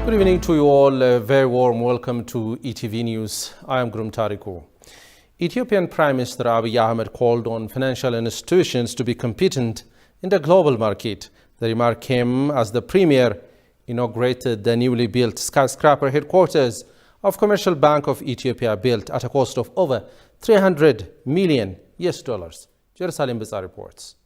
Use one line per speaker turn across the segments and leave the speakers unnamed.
Good evening to you all. A very warm welcome to ETV News. I am Grum Tariku. Ethiopian Prime Minister Abiy Ahmed called on financial institutions to be competent in the global market. The remark came as the Premier inaugurated the newly built skyscraper headquarters of Commercial Bank of Ethiopia, built at a cost of over $300 million. Jerusalem Bazaar reports.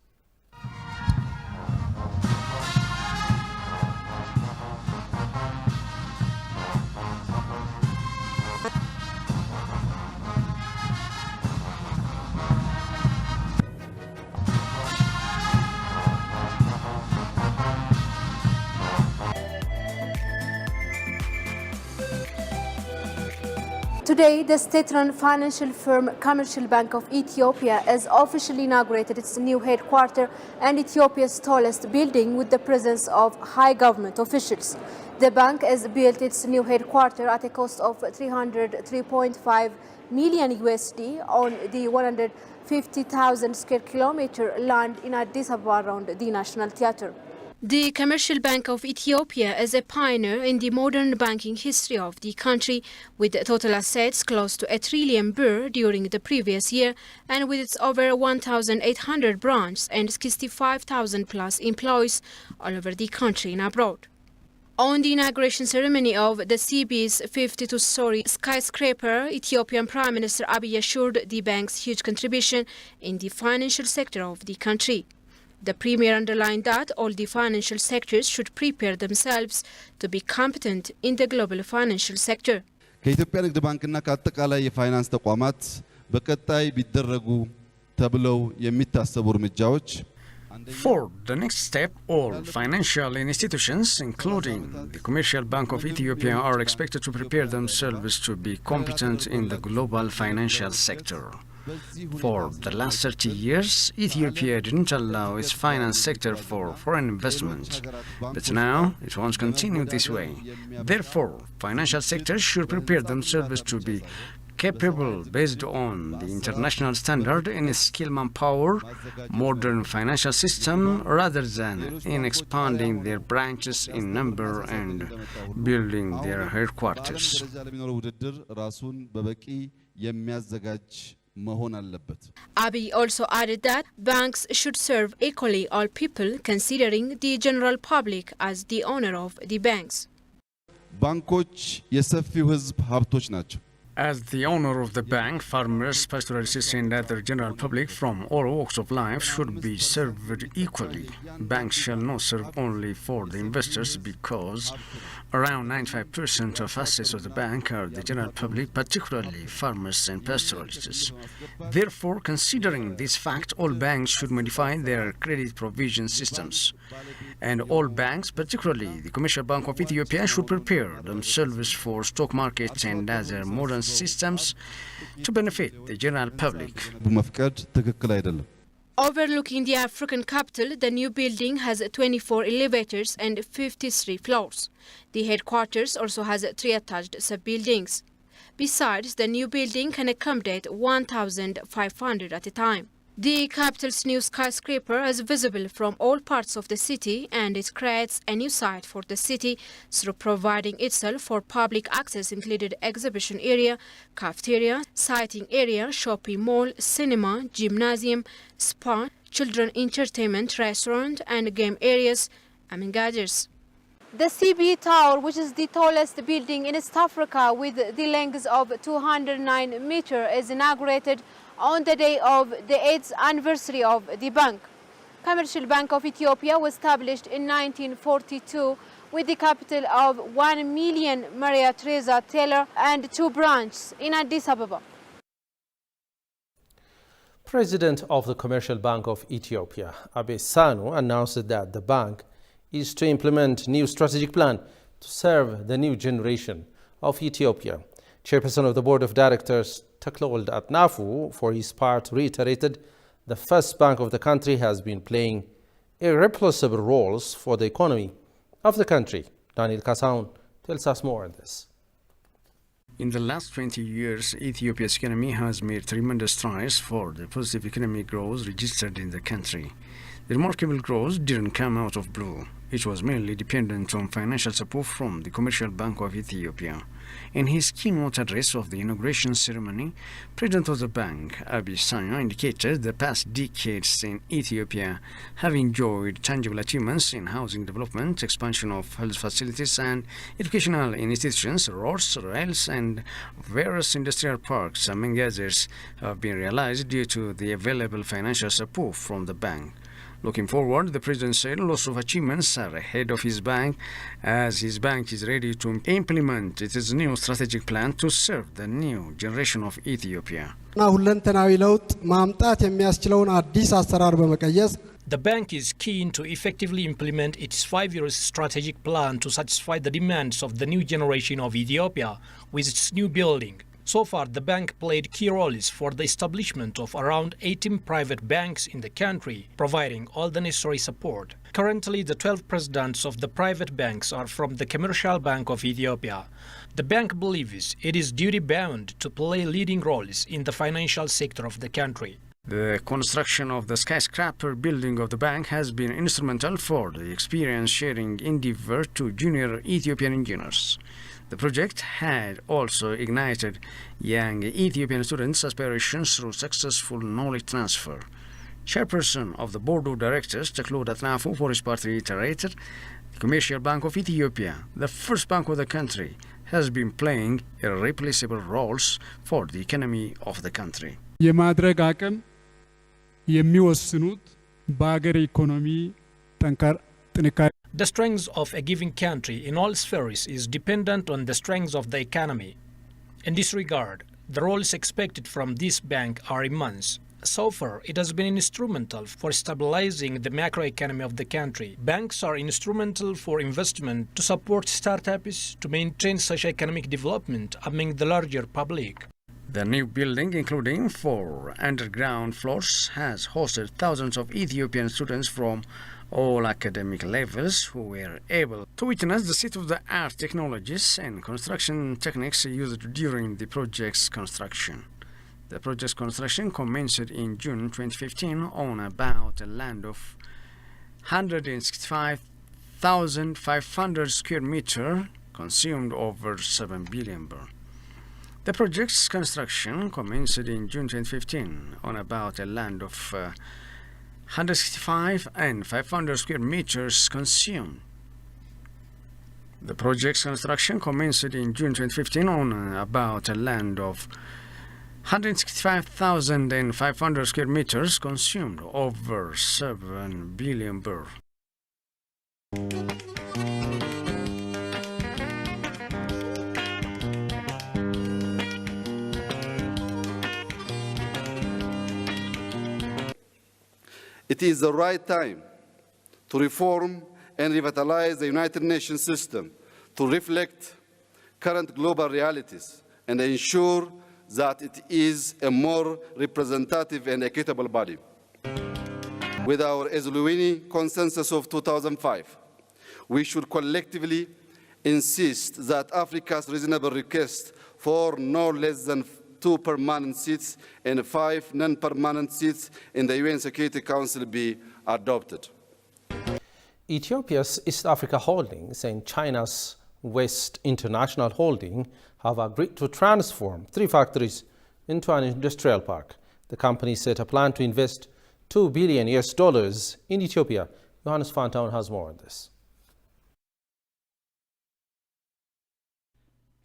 Today, the state-run financial firm Commercial Bank of Ethiopia has officially inaugurated its new headquarters and Ethiopia's tallest building with the presence of high government officials. The bank has built its new headquarters at a cost of $303.5 million on the 150,000 square kilometer land in Addis Ababa around the National Theatre. The Commercial Bank of Ethiopia is a pioneer in the modern banking history of the country, with total assets close to $1 trillion during the previous year, and with its over 1,800 branches and 65,000 plus employees all over the country and abroad. On the inauguration ceremony of the CB's 52-story skyscraper, Ethiopian Prime Minister Abiy assured the bank's huge contribution in the financial sector of the country. The Premier underlined that all the financial sectors should prepare themselves to be competent in the global financial sector.
ከኢትዮጵያ ንግድ ባንክና ከአጠቃላይ የፋይናንስ ተቋማት በቀጣይ ቢደረጉ ተብለው የሚታሰቡ እርምጃዎች
For the next step, all financial institutions, including the Commercial Bank of Ethiopia, are expected to prepare themselves to be competent in the global financial sector. For the last 30 years, Ethiopia didn't allow its finance sector for foreign investment, but now it wants to continue this way. Therefore, financial sectors should prepare themselves to be capable based on the international standard in skill manpower, modern financial system, rather than in expanding their branches in number and building their headquarters.
Abiy also added that banks should serve equally all people, considering the general public as the owner of the banks.
ባንኮች የሰፊው ሕዝብ ሀብቶች ናቸው።
As the owner of the bank, farmers, pastoralists and other general public from all walks of life should be served equally. Banks shall not serve only for the investors, because around 95% of assets of the bank are the general public, particularly farmers and pastoralists. Therefore, considering this fact, all banks should modify their credit provision systems. And all banks, particularly the Commercial Bank of Ethiopia, should prepare themselves for stock markets and other modern systems to benefit the general public.
Overlooking the African capital, the new building has 24 elevators and 53 floors. The headquarters also has 3 attached sub-buildings. Besides, the new building can accommodate 1,500 at a time. The capital's new skyscraper is visible from all parts of the city, and it creates a new site for the city through providing itself for public access, included exhibition area, cafeteria, sighting area, shopping mall, cinema, gymnasium, spa, children entertainment, restaurant and game areas, among others. The CBE Tower, which is the tallest building in East Africa with the length of 209 meters, is inaugurated on the day of the 8th anniversary of the bank. Commercial Bank of Ethiopia was established in 1942 with the capital of 1 million Maria Theresa Taylor and 2 branches in Addis Ababa.
President of the Commercial Bank of Ethiopia, Abe Sanu, announced that the bank is to implement new strategic plan to serve the new generation of Ethiopia. Chairperson of the Board of Directors, Teklewold Atnafu, for his part, reiterated the first bank of the country has been playing irreplaceable roles for the economy of the country. Daniel Kasaun tells us more on this.
In the last 20 years, Ethiopia's economy has made tremendous strides for the positive economic growth registered in the country. The remarkable growth didn't come out of blue. It was mainly dependent on financial support from the Commercial Bank of Ethiopia. In his keynote address of the inauguration ceremony, President of the bank, Abiy Sanyong, indicated the past decades in Ethiopia have enjoyed tangible achievements in housing development, expansion of health facilities and educational institutions, roads, rails, and various industrial parks, among others, have been realized due to the available financial support from the bank. Looking forward, the president said lots of achievements are ahead of his bank, as his bank is ready to implement its new strategic plan to serve the new generation of Ethiopia.
The bank is keen to effectively implement its 5-year strategic plan to satisfy the demands of the new generation of Ethiopia with its new building. So far, the bank played key roles for the establishment of around 18 private banks in the country, providing all the necessary support. Currently, the 12 presidents of the private banks are from the Commercial Bank of Ethiopia. The bank believes it is duty-bound to play leading roles in the financial sector of the country.
The construction of the skyscraper building of the bank has been instrumental for the experience-sharing endeavor to junior Ethiopian engineers. The project had also ignited young Ethiopian students' aspirations through successful knowledge transfer. Chairperson of the Board of Directors, Teklod Atnafu, for his part reiterated, the Commercial Bank of Ethiopia, the first bank of the country, has been playing irreplaceable roles for the economy of the country.
የማድረግ አቅም የሚወስኑት በአገር ኢኮኖሚ ጥንካሬ
The strength of a given country in all spheres is dependent on the strength of the economy. In this regard, the roles expected from this bank are immense. So far, it has been instrumental for stabilizing the macroeconomy of the country. Banks are instrumental for investment to support startups to maintain socio-economic development among the larger public.
The new building, including 4 underground floors, has hosted thousands of Ethiopian students from all academic levels who were able to witness the state-of-the-art technologies and construction techniques used during the project's construction. The project's construction commenced in June 2015 on about a land of 165,500 square meters, consumed over 7 billion birr. The project's construction commenced in June 2015 on about a land of 165,500 square meters consumed. The project's construction commenced in June 2015 on about a land of 165,500 square meters consumed over 7 billion birr.
It is the right time to reform and revitalize the United Nations system to reflect current global realities and ensure that it is a more representative and equitable body. With our Esluini consensus of 2005, we should collectively insist that Africa's reasonable request for no less than 2 permanent seats and 5 non-permanent seats in the UN Security Council be adopted.
Ethiopia's East Africa Holdings and China's West International Holding have agreed to transform 3 factories into an industrial park. The company set a plan to invest $2 billion in Ethiopia. Johannes Fantown has more on this.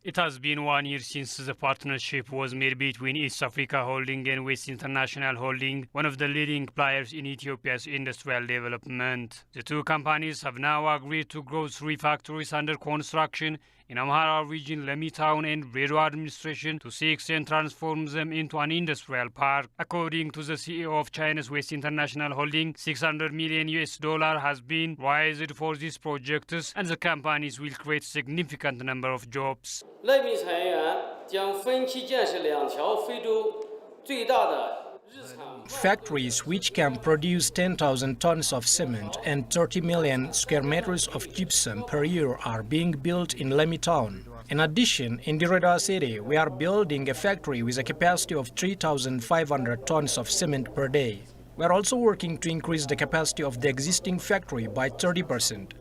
It has been 1 year since the partnership was made between East Africa Holding and West International Holding, one of the leading players in Ethiopia's industrial development. The 2 companies have now agreed to grow 3 factories under construction in Amhara region, Lemi town and Redwa administration to seek and transform them into an industrial park. According to the CEO of China's West International Holding, $600 million has been raised for these projects, and the companies will create significant number of jobs.
乐米产业园将分期建设2条非洲最大的
Factories which can produce 10,000 tons of cement and 30 million square meters of gypsum per year are being built in Lemi town. In addition, in Redwa city, we are building a factory with a capacity of 3,500 tons of cement per day. We are also working to increase the capacity of the existing factory by 30%.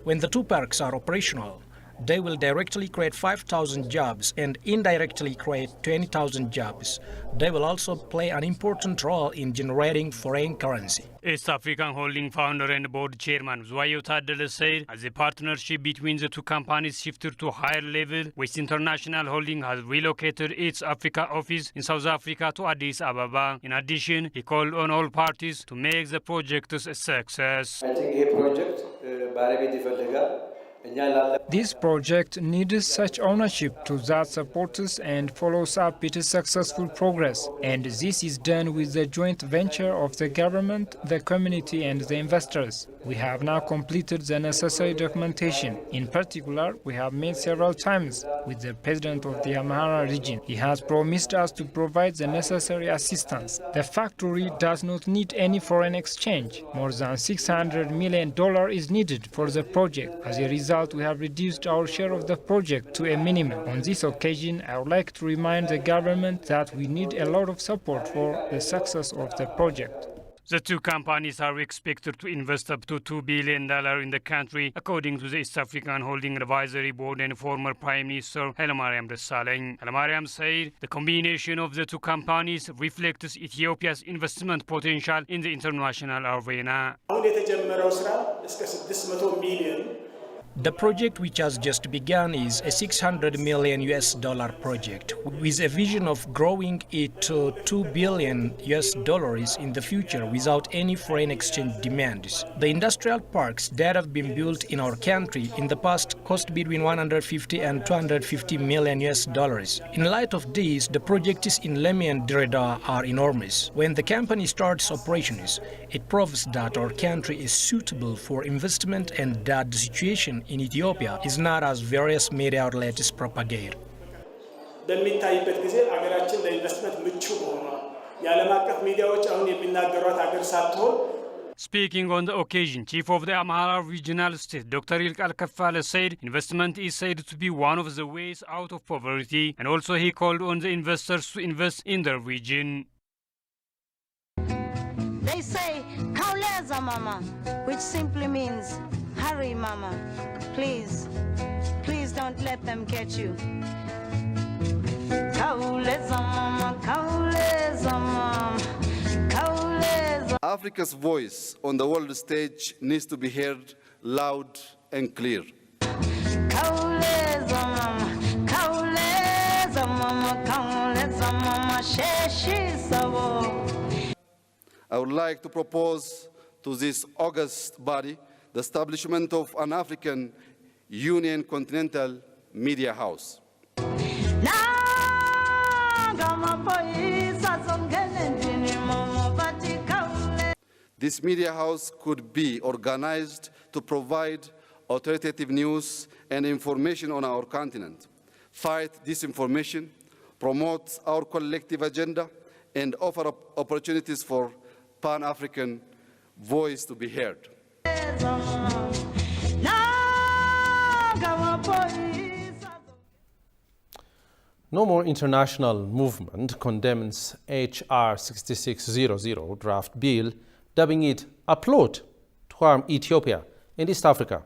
When the two parks are operational, they will directly create 5,000 jobs and indirectly create 20,000 jobs. They will also play an important role in generating foreign currency.
East African Holding founder and board chairman Zwayo Tadele said, as the partnership between the two companies shifted to a higher level, West International Holding has relocated its Africa office in South Africa to Addis Ababa. In addition, he called on all parties to make the project a success.
I think a project,
This project needs such ownership to that supports us and follows up its successful progress. And this is done with the joint venture of the government, the community and the investors. We have now completed the necessary documentation. In particular, we have met several times with the president of the Amhara region. He has promised us to provide the necessary assistance. The factory does not need any foreign exchange. More than $600 million is needed for the project. As a result, we have reduced our share of the project to a minimum. On this occasion, I would like to remind the government that we need a lot of support for the success of the project.
The two companies are expected to invest up to $2 billion in the country, according to the East African Holding Advisory Board and former Prime Minister Hailemariam Desalegn. Hailemariam said the combination of the two companies reflects Ethiopia's investment potential in the international arena.
The project, which has just begun, is a $600 million project with a vision of growing it to $2 billion in the future without any foreign exchange demands. The industrial parks that have been built in our country in the past cost between $150 and $250 million. In light of this, the projects in Lemi and Direda are enormous. When the company starts operations, it proves that our country is suitable for investment and that the situation in Ethiopia is not as various media outlets propagate.
በሚታይበት ጊዜ አገራችን ለኢንቨስትመንት ምቹ መሆኗ የዓለም አቀፍ ሚዲያዎች አሁን የሚናገሯት አገር ሳትሆን
Speaking on the occasion, Chief of the Amhara Regional State, Dr. Yilqal Keffale said investment is said to be one of the ways out of poverty, and also he called on the investors to invest in the region.
They say, Kauleza mama, which simply means, hurry mama, please, please don't let them get you. Kauleza mama, Kauleza mama, Kauleza.
Africa's voice on the world stage needs to be heard loud and clear.
Kauleza mama, Kauleza mama, Kauleza mama, sheshi sabo.
I would like to propose to this august body the establishment of an African Union Continental Media House. This media house could be organized to provide authoritative news and information on our continent, fight disinformation, promote our collective agenda, and offer opportunities for Pan-African voice to be heard.
No More International Movement condemns HR 6600 draft bill, dubbing it a plot to harm Ethiopia and East Africa.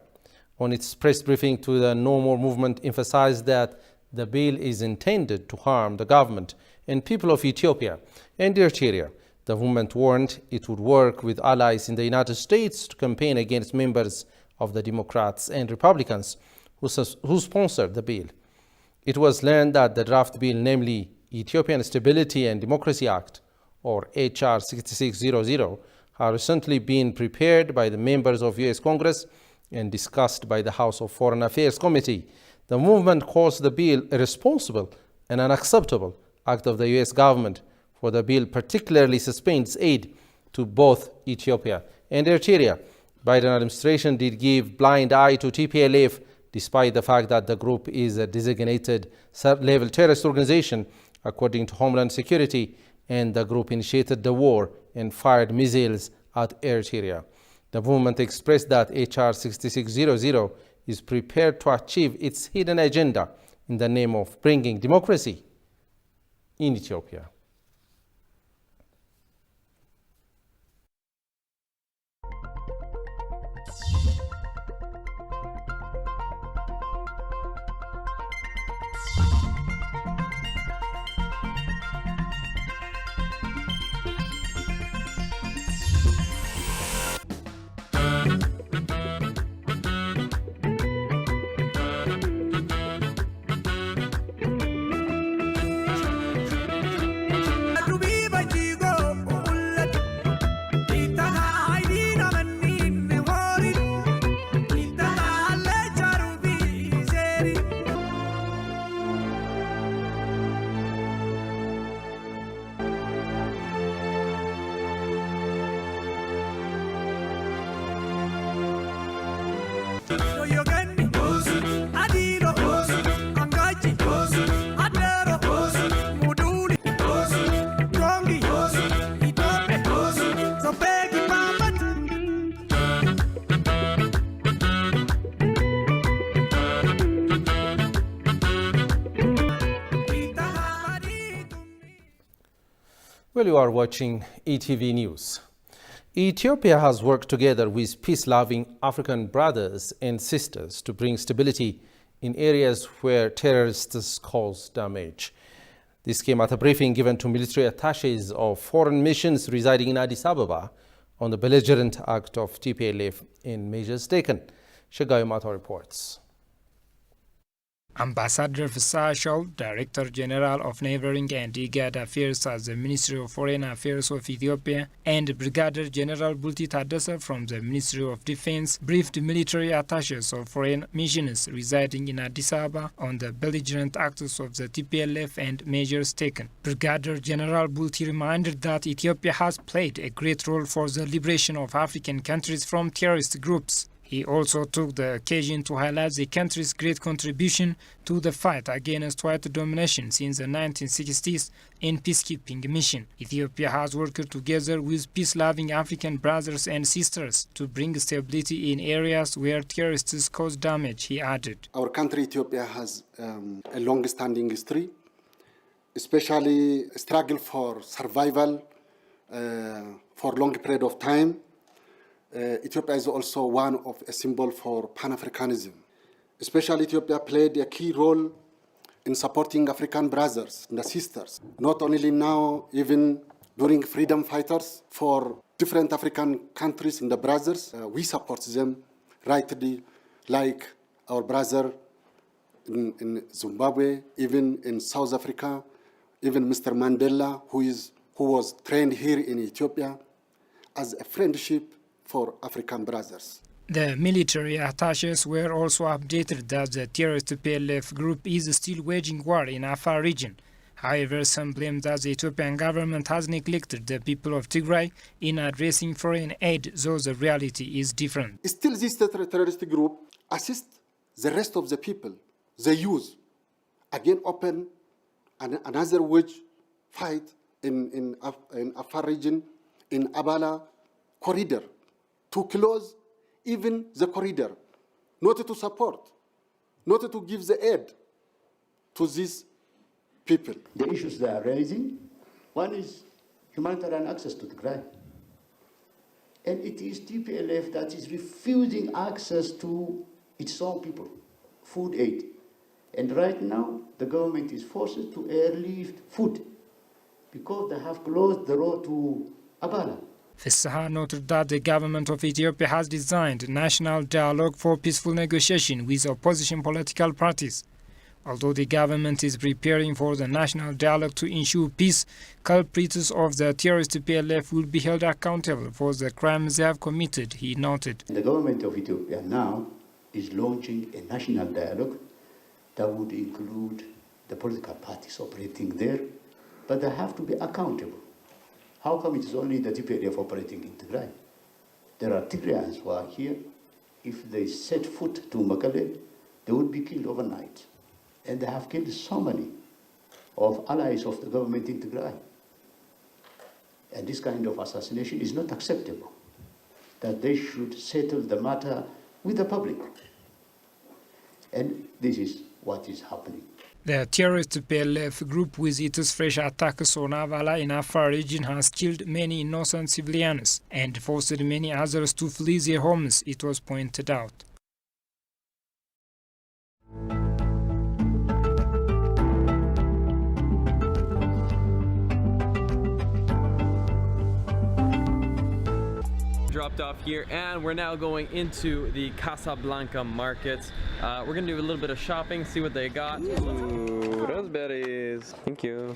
On its press briefing, the No More movement emphasized that the bill is intended to harm the government and people of Ethiopia and Eritrea. The movement warned it would work with allies in the United States to campaign against members of the Democrats and Republicans who sponsored the bill. It was learned that the draft bill, namely Ethiopian Stability and Democracy Act, or HR 6600, have recently been prepared by the members of U.S. Congress and discussed by the House of Foreign Affairs Committee. The movement calls the bill irresponsible and unacceptable act of the U.S. government, for the bill particularly suspends aid to both Ethiopia and Eritrea. Biden administration did give blind eye to TPLF, despite the fact that the group is a designated third-level terrorist organization, according to Homeland Security, and the group initiated the war and fired missiles at Eritrea. The movement expressed that HR 6600 is prepared to achieve its hidden agenda in the name of bringing democracy in Ethiopia. Well, you are watching ETV News. Ethiopia has worked together with peace-loving African brothers and sisters to bring stability in areas where terrorists cause damage. This came at a briefing given to military attaches of foreign missions residing in Addis Ababa on the belligerent act of TPLF in measures taken. Shagayu Mato reports.
Ambassador Fissa Shaul, Director General of Neighboring and IGAD Affairs at the Ministry of Foreign Affairs of Ethiopia, and Brigadier General Bulti Taddese from the Ministry of Defense briefed military attaches of foreign missions residing in Addis Ababa on the belligerent acts of the TPLF and measures taken. Brigadier General Bulti reminded that Ethiopia has played a great role for the liberation of African countries from terrorist groups. He also took the occasion to highlight the country's great contribution to the fight against white domination since the 1960s in peacekeeping mission. Ethiopia has worked together with peace-loving African brothers and sisters to bring stability in areas where terrorists cause damage, he added.
Our country, Ethiopia, has a long-standing history, especially a struggle for survival for a long period of time. Ethiopia is also one of a symbol for Pan-Africanism. Especially Ethiopia played a key role in supporting African brothers and sisters, not only now, even during freedom fighters for different African countries and the brothers. We support them rightly, like our brother in Zimbabwe, even in South Africa, even Mr. Mandela, who was trained here in Ethiopia, as a friendship for African brothers.
The military attaches were also updated that the terrorist PLF group is still waging war in Afar region. However, some blame that the Ethiopian government has neglected the people of Tigray in addressing foreign aid, though the reality is different.
Still, this terrorist group assists the rest of the people, the youth, again open another wage fight in Afar region, in Abala corridor, to close even the corridor, not to support, not to give the aid to these people.
The issues they are raising, one is humanitarian access to Tigray. And it is TPLF that is refusing access to its own people, food aid. And right now, the government is forced to airlift food because they have closed the road to Abala.
Fissa noted that the government of Ethiopia has designed a national dialogue for peaceful negotiation with opposition political parties. Although the government is preparing for the national dialogue to ensure peace, culprits of the terrorist PLF will be held accountable for the crimes they have committed, he noted.
The government of Ethiopia now is launching a national dialogue that would include the political parties operating there, but they have to be accountable. How come it is only the TPLF operating in Tigray? There are Tigrayans who are here. If they set foot to Mekelle, they would be killed overnight. And they have killed so many of allies of the government in Tigray. And this kind of assassination is not acceptable. That they should settle the matter with the public. And this is what is happening.
The terrorist PLF group with its fresh attacks on Abala in Afar region has killed many innocent civilians and forced many others to flee their homes, it was pointed out.
Dropped off here, and we're now going into the Casablanca market. We're gonna do a little bit of shopping, see what they got. Ooh, raspberries. Thank you.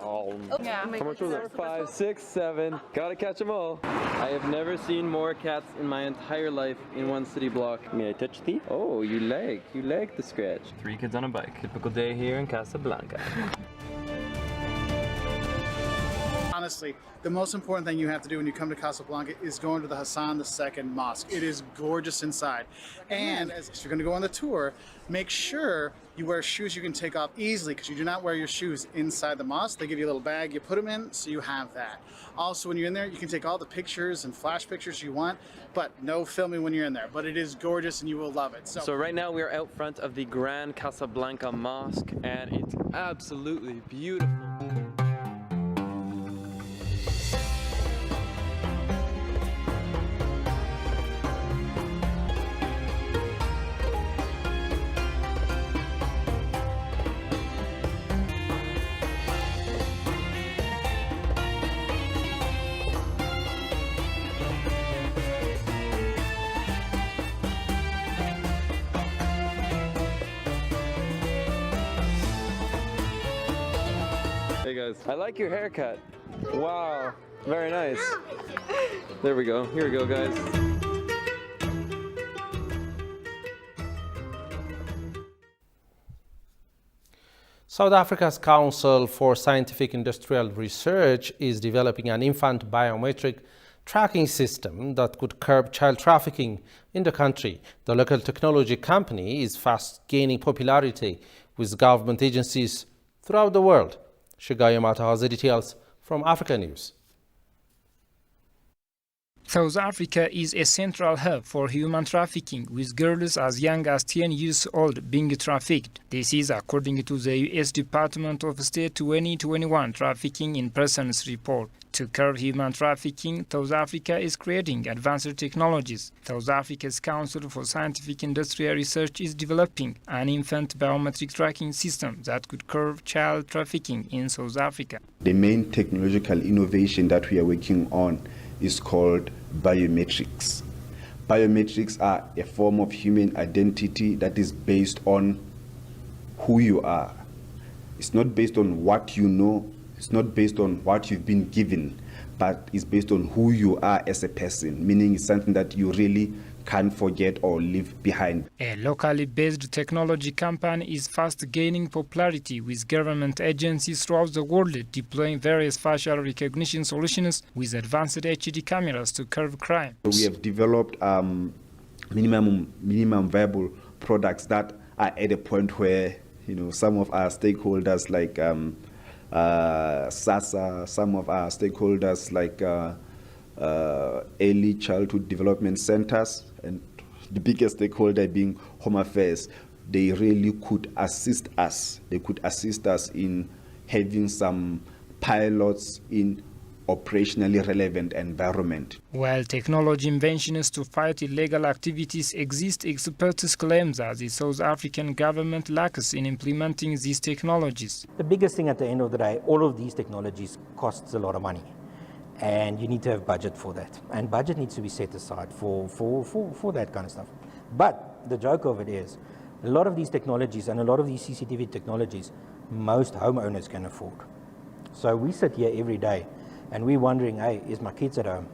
Oh.
Yeah.
How much was it? 5, 6, 7. Gotta catch them all. I have never seen more cats in my entire life in one city block. May I touch thee? Oh, you like the scratch. 3 kids on a bike. Typical day here in Casablanca.
Honestly, the most important thing you have to do when you come to Casablanca is going to the Hassan II Mosque. It is gorgeous inside. And as you're going to go on the tour, make sure you wear shoes you can take off easily, because you do not wear your shoes inside the mosque. They give you a little bag, you put them in, so you have that. Also, when you're in there, you can take all the pictures and flash pictures you want, but no filming when you're in there. But it is gorgeous and you will love it.
So right now we are out front of the Grand Casablanca Mosque, and it's absolutely beautiful. guys. I like your haircut. Wow, very nice. There we go. Here we go, guys.
South Africa's Council for Scientific Industrial Research is developing an infant biometric tracking system that could curb child trafficking in the country. The local technology company is fast gaining popularity with government agencies throughout the world. Shiga Yamata has the details from Africa News.
South Africa is a central hub for human trafficking, with girls as young as 10 years old being trafficked. This is according to the U.S. Department of State 2021 Trafficking in Persons report. To curb human trafficking, South Africa is creating advanced technologies. South Africa's Council for Scientific Industrial Research is developing an infant biometric tracking system that could curb child trafficking in South Africa.
The main technological innovation that we are working on is called biometrics. Biometrics are a form of human identity that is based on who you are. It's not based on what you know, it's not based on what you've been given, but it's based on who you are as a person, meaning it's something that you really can't forget or leave behind.
A locally based technology company is fast gaining popularity, with government agencies throughout the world deploying various facial recognition solutions with advanced HD cameras to curb crime.
We have developed minimum viable products that are at a point where some of our stakeholders like SASA, some of our stakeholders like early childhood development centers, and the biggest stakeholder being Home Affairs, they really could assist us. They could assist us in having some pilots in operationally relevant environment.
While technology inventions to fight illegal activities exist, experts claim that the South African government lacks in implementing these technologies.
The biggest thing at the end of the day, all of these technologies costs a lot of money. And you need to have budget for that. And budget needs to be set aside for that kind of stuff. But the joke of it is, a lot of these technologies and a lot of these CCTV technologies, most homeowners can afford. So we sit here every day and we're wondering, hey, is my kids at home?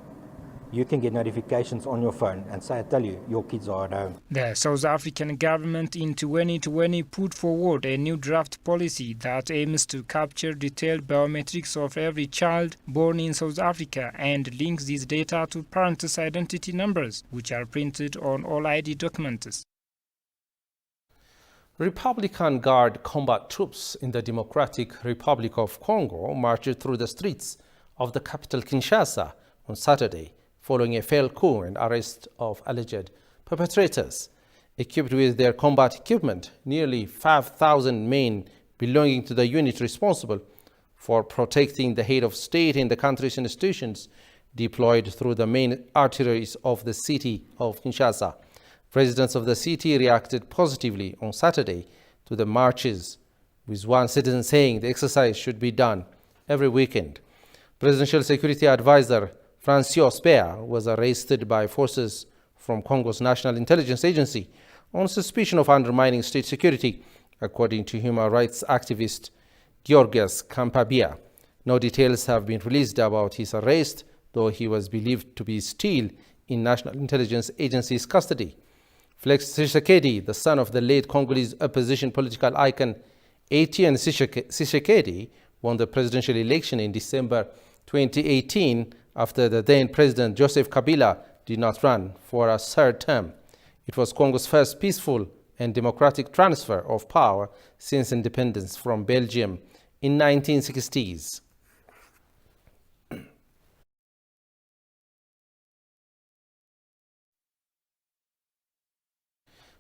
You can get notifications on your phone and say, I tell you, your kids are at home.
The South African government in 2020 put forward a new draft policy that aims to capture detailed biometrics of every child born in South Africa and links these data to parents' identity numbers, which are printed on all ID documents.
Republican Guard combat troops in the Democratic Republic of Congo marched through the streets of the capital Kinshasa on Saturday, following a failed coup and arrest of alleged perpetrators. Equipped with their combat equipment, nearly 5,000 men belonging to the unit responsible for protecting the head of state and the country's institutions deployed through the main arteries of the city of Kinshasa. Residents of the city reacted positively on Saturday to the marches, with one citizen saying the exercise should be done every weekend. Presidential Security Advisor Francois Pea was arrested by forces from Congo's National Intelligence Agency on suspicion of undermining state security, according to human rights activist Georges Kampabia. No details have been released about his arrest, though he was believed to be still in National Intelligence Agency's custody. Félix Tshisekedi, the son of the late Congolese opposition political icon Etienne Tshisekedi, won the presidential election in December 2018 after the then President Joseph Kabila did not run for a third term. It was Congo's first peaceful and democratic transfer of power since independence from Belgium in 1960s.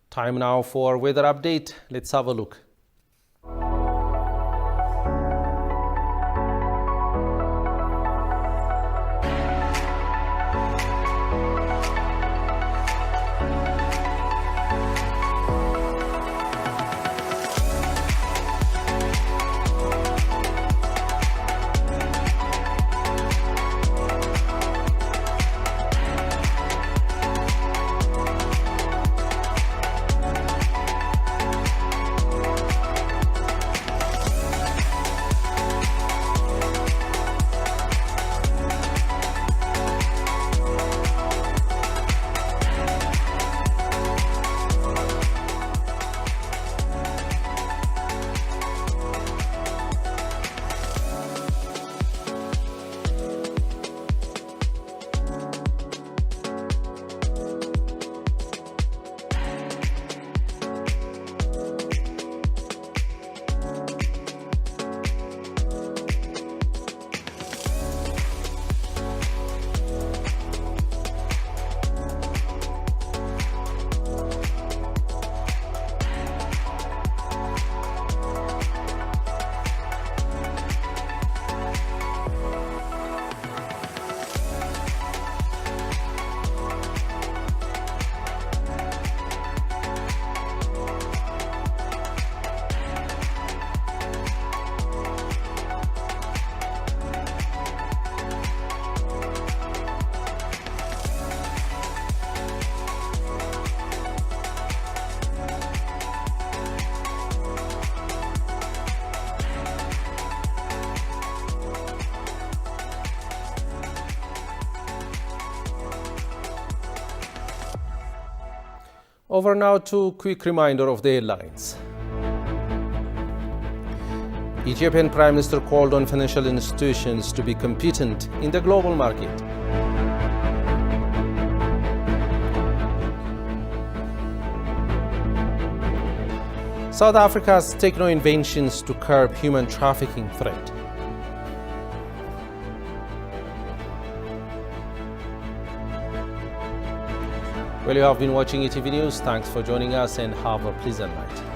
Time now for weather update. Let's have a look. Over now to quick reminder of the headlines. Ethiopian Prime Minister called on financial institutions to be competent in the global market. South Africa's techno-inventions to curb human trafficking threat. Well, you have been watching ETV News. Thanks for joining us and have a pleasant night.